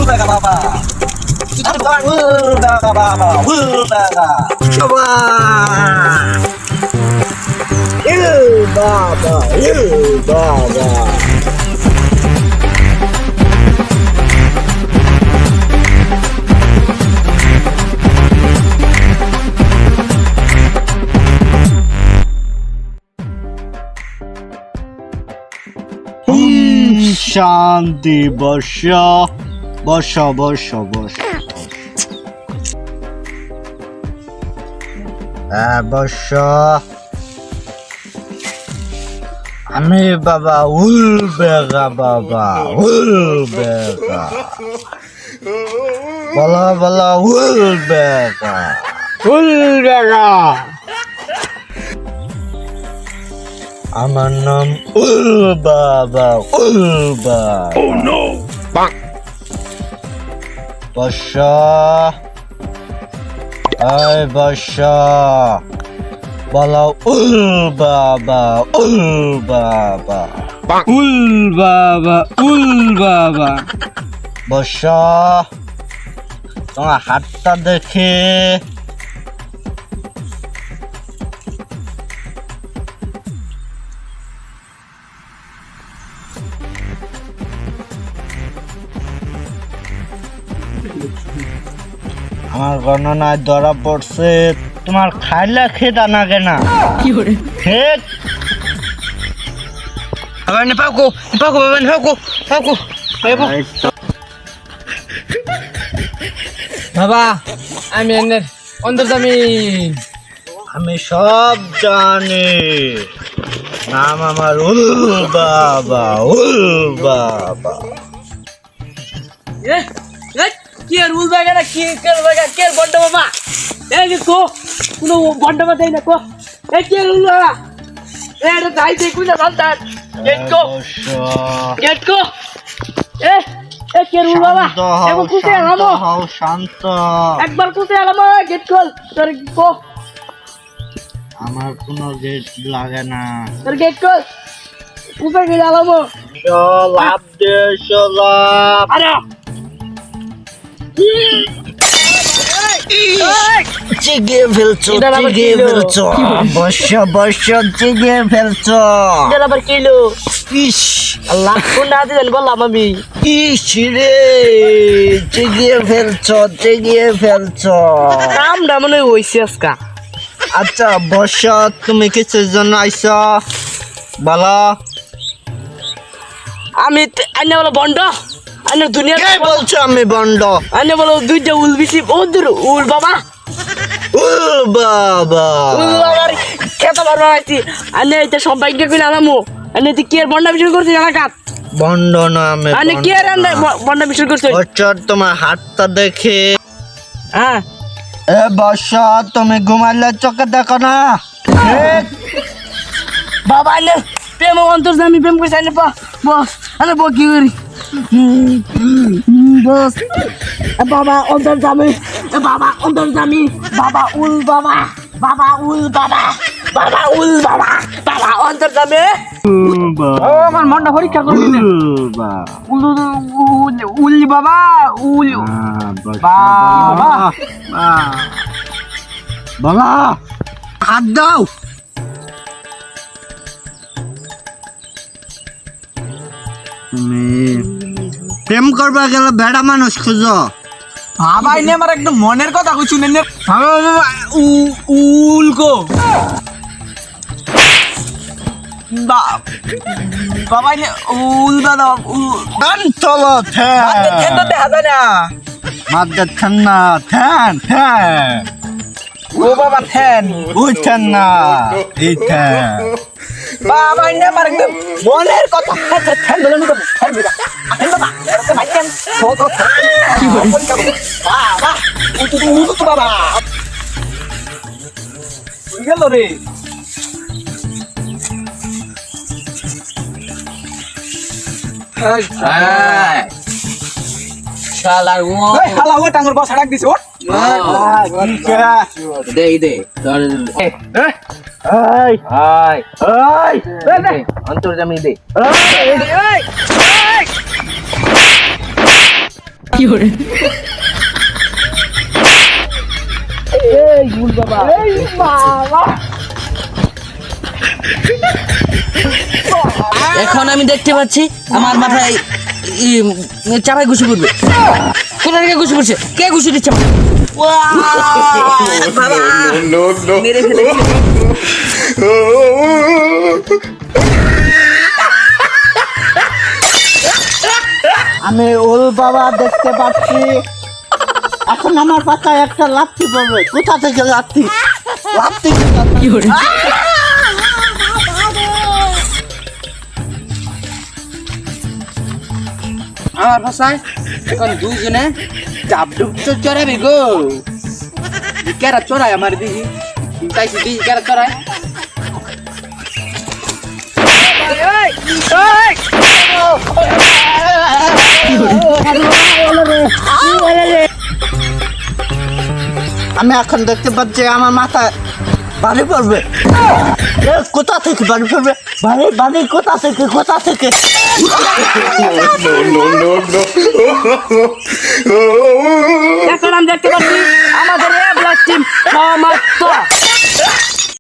Ulbega Baba. Ulbega Baba. Ulbega. Baba. Baba. Baba. শান্তি বসো বসো বসো বসো বসো আমি বাবা উলবেগা বাবা উলবেগা বলা বলা উলবেগা উলবেগা আমার নাম উল বাবা উল বাবা oh no বসা আয় বসা বলা উল বাবা উল বাবা উল বাবা উল বাবা বসা তোমার হাতটা দেখে আমার গণনায় ধরা পড়ছে তোমার খাইলা খেদা না কেনা কি করে খেত আবার না পাকো পাকো বাবা পাকো পাকো বাবা আমি এনের অন্তর্জামি আমি সব জানি নাম আমার উল বাবা উল বাবা এ কি আর উল বাগা কি কর বাগা কে বড় বাবা এই যে কো কোনো বড় বাবা দেই না কো এ কি উল বাবা এ এটা দাই দে কুনা বলতান গেট কো এ এ কে উল বাবা এগো কুতে আলামো হও শান্ত একবার কুতে আলামো গেট কল তোর কো আমার কোনো গেট লাগে না তোর গেট কল কুতে গেল আলামো লাভ দে লাভ আরে চিগে ফেলছো চিগে ফেলছো বসো বসো চিগে ফেলছো এটা আবার কিলো ইস আল্লাহ কোন না দিলেন বললাম আমি ইস রে চিগে ফেলছো কামটা মনে হইছে আজকা আচ্ছা বসো তুমি কিসের জন্য আইছো বলো আমি আইনে বলো বন্ড আইনে দুনিয়া কে বলছো আমি বন্ড আইনে বলো দুইটা উল বিসি ওদের উল বাবা উল বাবা উল বাবার খেতে পারবো আইছি আইনে এটা সম্পাইকে কইলে আলামু আইনে তুই কি আর বন্ডা বিশন করছিস এলাকাত বন্ড না আমি আইনে কি আর বন্ডা বিশন করছিস বছর তোমার হাতটা দেখে হ্যাঁ এ বসো তুমি ঘুমাইলে চোখে দেখো না বাবা আইনে প্রেম অন্তর্জামি প্রেম কইছে আইনে বস আইনে কি করি বস বাবা অন্তর্জামি বাবা অন্তর্জামি বাবা উল বাবা বাবা উল বাবা বাবা উল বাবা বাবা অন্তর্জামি ও আমার মনটা পরীক্ষা করে দিলে উল উল বাবা উল বাবা বলা হাত দাও তুমি প্রেম করবা গেলে বেড়া মানুষ খুঁজো বাবা ইনে আমার একদম মনের কথা কইছু নে উল কো বাবা ইনে উল দাদা গান চলো কেন দেখা যায় না মাদ্দা ঠান্না ঠ্যান ঠ্যান ও বাবা ফ্যান উঠেন না এই ঠ্যান বাবা ইনে আমার একদম মনের কথা ফ্যান বলে নিতো ফ্যান বিদা আছেন বাবা ভাই কেন ছোট কি বলি বাবা উঠু বাবা গেল রে শালার ও এই শালা ও টাঙ্গর বস হাড়াক দিছ ওট দে দে এই এই এই অন্তর্জামি দে এই কি করে এই উল বাবা এই বাবা এখন আমি দেখতে পাচ্ছি আমার মাথায় চাপাই ঘুষি পড়বে কোথা থেকে ঘুষি পড়ছে কে ঘুষি দিচ্ছে মেরে ফেলেছি আমি উল বাবা দেখতে পাচ্ছি। এখন আমার পাতায় একটা লাথি পড়বে। কোথা থেকে লাথি? লাথি কি করে আমার ভাষায় এখন দুইজনে চাপডুপ চড়াবে গো কেরা চড়ায় আমার দিদি চাইছি দিদি কেরা চড়ায় আমি এখন দেখতে পাচ্ছি আমার মাথায় বাড়ি পড়বে। কোথা থেকে বাড়ি পড়বে? বাড়ি বাড়ি কোথা থেকে কোথা থেকে? এখন আমি দেখতে পাচ্ছি আমাদের টিম সমাপ্ত